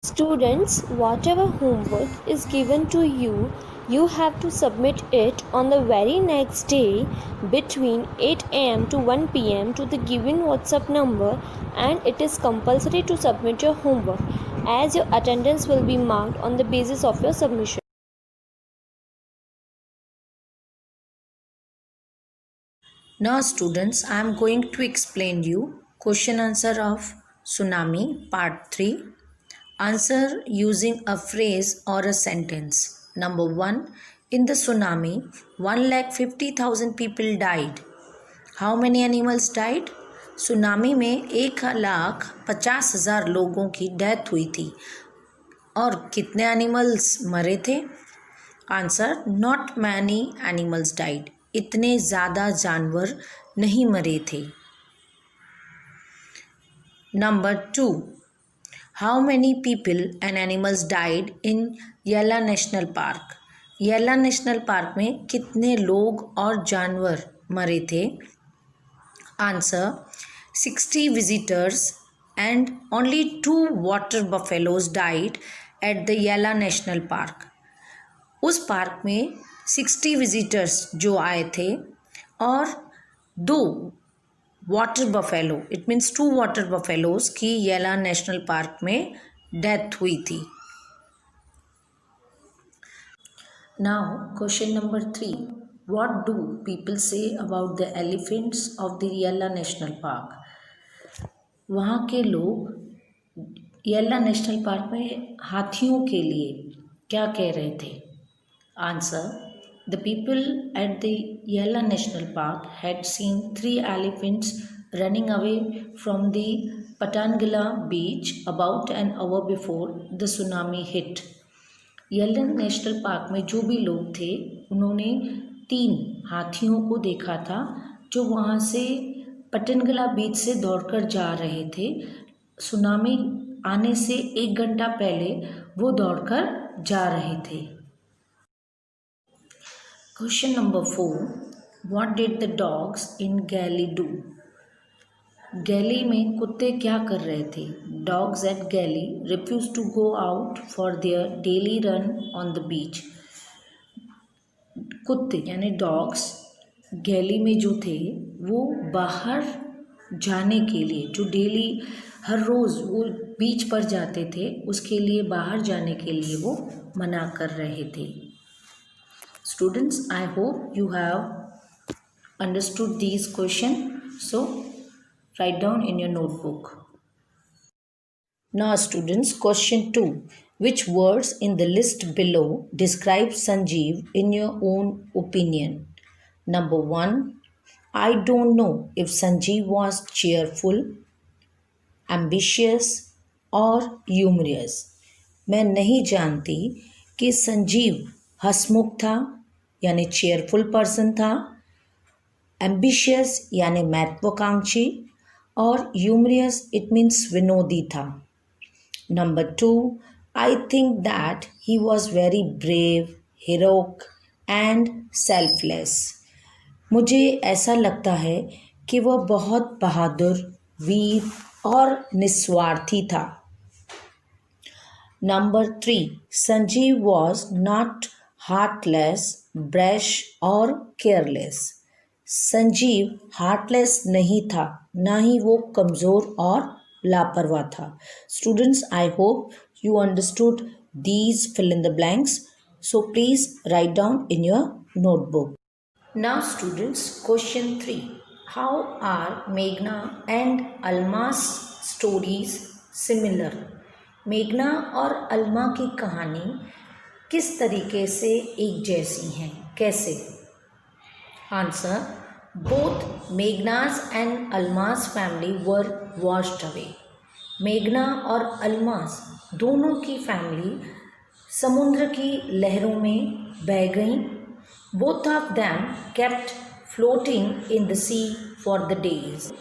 Students, whatever homework is given to you, you have to submit it on the very next day between 8 am to 1 pm to the given WhatsApp number, and it is compulsory to submit your homework as your attendance will be marked on the basis of your submission. Now students, I am going to explain you question answer of tsunami part 3. Answer using a phrase or a sentence. Number 1. In the tsunami, 1,50,000 people died. How many animals died? Tsunami में 1,50,000 लोगों की death हुई थी और कितने animals मरे थे? Answer, not many animals died. इतने ज़्यादा जानवर नहीं मरे थे. Number 2. How many people and animals died in येला नेशनल पार्क. येला नेशनल पार्क में कितने लोग और जानवर मरे थे? Answer, 60 visitors and only 2 water buffaloes died at the येला नेशनल पार्क. उस पार्क में 60 विजिटर्स जो आए थे और 2 water buffalo, it means 2 water buffaloes की येला नेशनल पार्क में डेथ हुई थी. Now question number 3. What do people say about the elephants of the येला नेशनल पार्क. वहाँ के लोग येला नेशनल पार्क में हाथियों के लिए क्या कह रहे थे? Answer, the people at the Yella National Park had seen 3 elephants running away from the Patangila beach about an hour before the tsunami hit. येला नेशनल पार्क में जो भी लोग थे उन्होंने 3 हाथियों को देखा था जो वहाँ से पटनगला बीच से दौड़कर जा रहे थे. सुनामी आने से 1 घंटा पहले वो दौड़कर जा रहे थे. Question number 4. What did the dogs in Galley do? गैली में कुत्ते क्या कर रहे थे? Dogs at Galley refused to go out for their daily run on the beach. कुत्ते यानी डॉग्स गैली में जो थे वो बाहर जाने के लिए, जो डेली हर रोज़ वो बीच पर जाते थे, उसके लिए बाहर जाने के लिए वो मना कर रहे थे. Students, I hope you have understood these questions. So, write down in your notebook. Now, students, question 2. Which words in the list below describe Sanjeev in your own opinion? Number 1. I don't know if Sanjeev was cheerful, ambitious or humorous. मैं नहीं जानती कि संजीव हंसमुख था यानी cheerful person था, ambitious यानी महत्वाकांक्षी और ह्यूमरियस इट मीन्स विनोदी था. Number 2. I think that he was very brave, heroic and selfless. मुझे ऐसा लगता है कि वह बहुत बहादुर, वीर और निस्वार्थी था. Number 3. Sanjeev was not heartless, brush और केयरलेस. संजीव हार्टलेस नहीं था, ना ही वो कमज़ोर और लापरवाह था. Students, I hope you understood these fill in the blanks. So please write down in your notebook. Now students, question 3. How are Meghna and Alma's stories similar? मेघना और अल्मा की कहानी किस तरीके से एक जैसी हैं, कैसे? Answer, both Meghna's and Almaz's family were washed away. मेघना और अल्माज दोनों की फैमिली समुद्र की लहरों में बह गईं. Both of them kept floating in the sea for the days.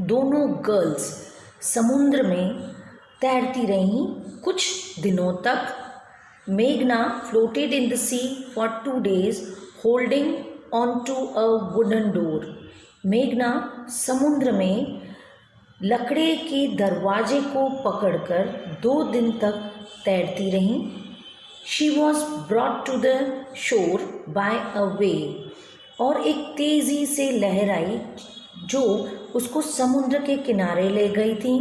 दोनों गर्ल्स समुद्र में तैरती रहीं कुछ दिनों तक. मेघना floated in the sea for 2 days holding onto a wooden door. मेघना समुद्र में लकड़े के दरवाजे को पकड़कर 2 दिन तक तैरती रहीं। She was brought to the shore by a wave, और एक तेजी से लहर आई जो उसको समुद्र के किनारे ले गई थी।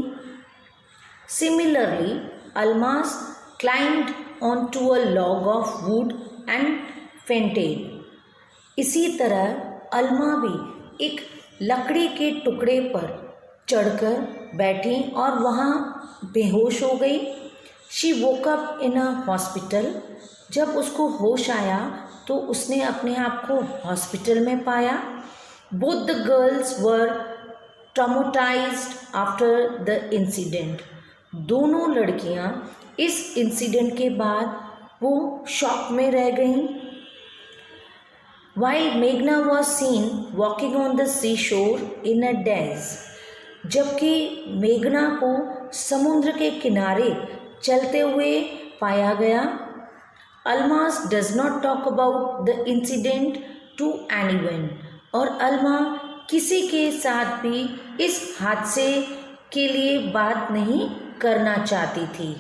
Similarly Almas climbed on to a log of wood and fainted. इसी तरह अल्मा भी एक लकड़ी के टुकड़े पर चढ़कर बैठी और वहाँ बेहोश हो गई। She woke up in a hospital. जब उसको होश आया तो उसने अपने आप को हॉस्पिटल में पाया। Both the girls were traumatised after the incident. दोनों लड़कियां इस इंसिडेंट के बाद वो शॉक में रह गईं। While Meghna was seen walking on the seashore in a daze, जबकि मेघना को समुद्र के किनारे चलते हुए पाया गया। Almas does not talk about the incident to anyone, और अल्मा किसी के साथ भी इस हादसे के लिए बात नहीं करना चाहती थी।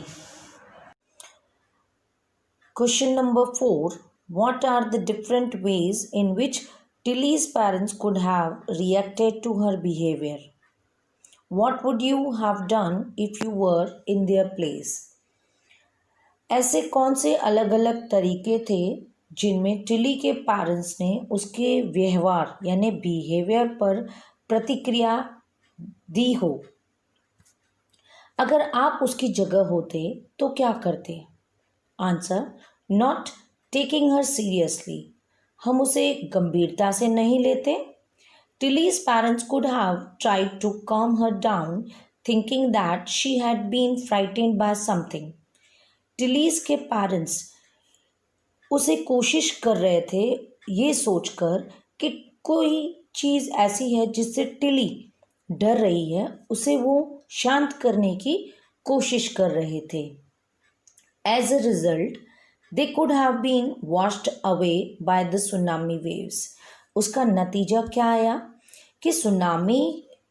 Question number 4. What are the different ways in which Tilly's parents could have reacted to her behavior? What would you have done if you were in their place? ऐसे कौन से अलग अलग तरीके थे जिनमें टिली के पेरेंट्स ने उसके व्यवहार यानी बिहेवियर पर प्रतिक्रिया दी हो? अगर आप उसकी जगह होते तो क्या करते? Answer: not taking her seriously. हम उसे गंभीरता से नहीं लेते। Tilly's parents could have tried to calm her down, thinking that she had been frightened by something. टिलीज के पेरेंट्स उसे कोशिश कर रहे थे ये सोचकर कि कोई चीज़ ऐसी है जिससे टिली डर रही है, उसे वो शांत करने की कोशिश कर रहे थे। As a result they could have been washed away by the tsunami waves. उसका नतीजा क्या आया कि सुनामी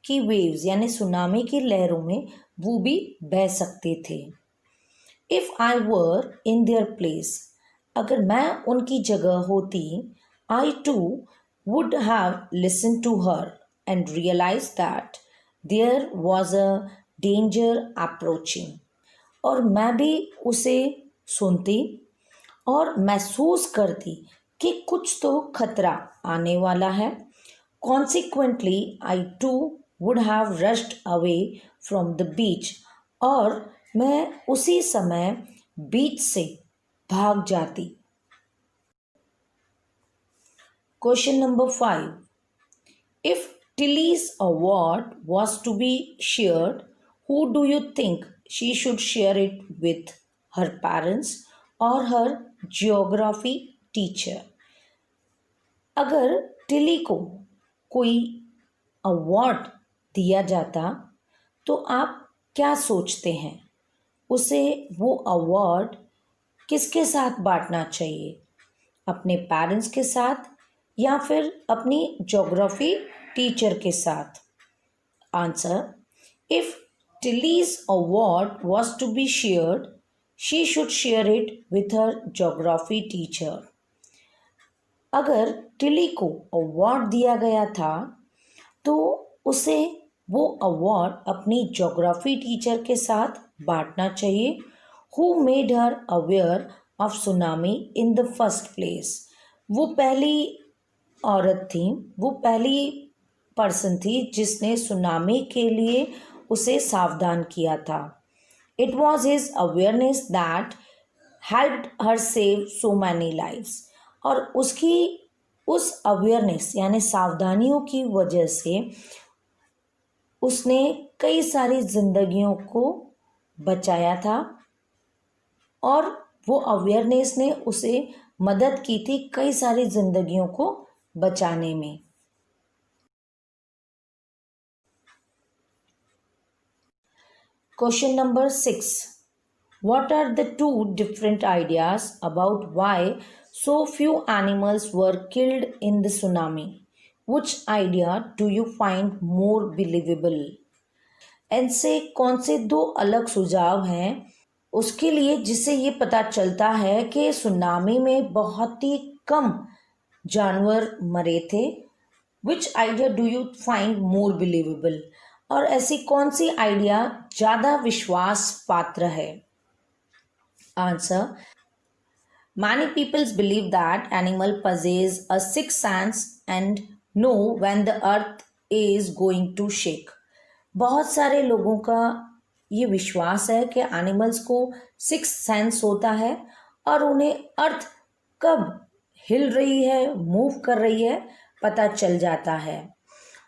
की वेव्स यानी सुनामी की लहरों में वो भी बह सकते थे। If I were in their place, अगर मैं उनकी जगह होती, I too would have listened to her and realized that there was a danger approaching. और मैं भी उसे सुनती और महसूस करती कि कुछ तो खतरा आने वाला है। Consequently, I too would have rushed away from the beach, और मैं उसी समय बीच से भाग जाती। Question number 5. If Tilly's award was to be shared, who do you think she should share it with? Her parents or her geography teacher? अगर Tilly को कोई अवार्ड दिया जाता तो आप क्या सोचते हैं? उसे वो अवार्ड किसके साथ बांटना चाहिए? अपने पेरेंट्स के साथ या फिर अपनी ज्योग्राफी टीचर के साथ? Answer: if Tilly's award was to be shared, she should share it with her geography teacher. अगर टिली को अवार्ड दिया गया था तो उसे वो अवार्ड अपनी ज्योग्राफी टीचर के साथ बांटना चाहिए। Who made her aware of tsunami in the first place? वो पहली औरत थी, वो पहली पर्सन थी जिसने सुनामी के लिए उसे सावधान किया था। It was his awareness that helped her save so many lives. और उसकी उस अवेयरनेस यानी सावधानियों की वजह से उसने कई सारी जिंदगियों को बचाया था और वो अवेयरनेस ने उसे मदद की थी कई सारी जिंदगियों को बचाने में। Question number 6. What are the two different ideas about why so few animals were killed in the tsunami? Which idea do you find more believable? इनसे कौन से दो अलग सुझाव हैं उसके लिए, जिससे ये पता चलता है कि सुनामी में बहुत ही कम जानवर मरे थे? विच idea do you find more believable? और ऐसी कौन सी आइडिया ज़्यादा विश्वास पात्र है? Answer: Many people believe that animal possess a sixth sense and know when the earth is going to shake. बहुत सारे लोगों का ये विश्वास है कि एनिमल्स को सिक्स सेंस होता है और उन्हें अर्थ कब हिल रही है, मूव कर रही है, पता चल जाता है.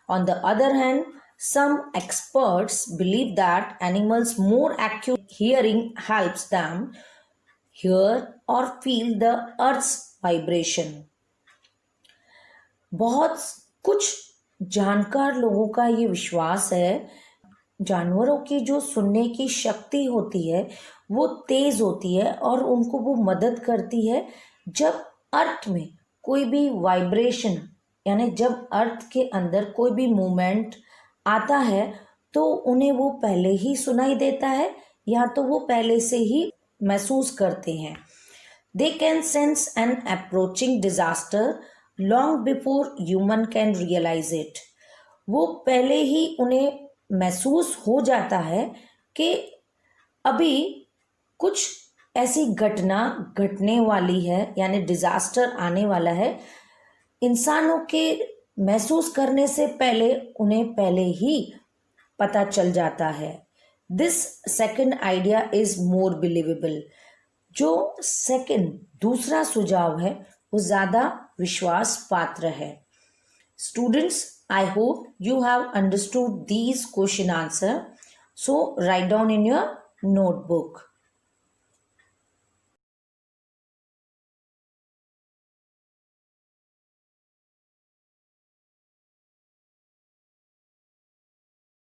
On the other hand, some experts believe that animals' more accurate hearing helps them hear or feel the earth's vibration. बहुत कुछ जानकार लोगों का ये विश्वास है जानवरों की जो सुनने की शक्ति होती है वो तेज होती है और उनको वो मदद करती है जब अर्थ में कोई भी वाइब्रेशन, यानी जब अर्थ के अंदर कोई भी मूवमेंट आता है तो उन्हें वो पहले ही सुनाई देता है या तो वो पहले से ही महसूस करते हैं. They can sense an approaching disaster long before human can realise it. वो पहले ही उन्हें महसूस हो जाता है कि अभी कुछ ऐसी घटना घटने वाली है, यानी डिजास्टर आने वाला है. इंसानों के महसूस करने से पहले उन्हें पहले ही पता चल जाता है. This second idea is more believable. जो सेकेंड दूसरा सुझाव है वो ज़्यादा विश्वास पात्र है. Students, I hope you have understood these question answer. So write down in your notebook.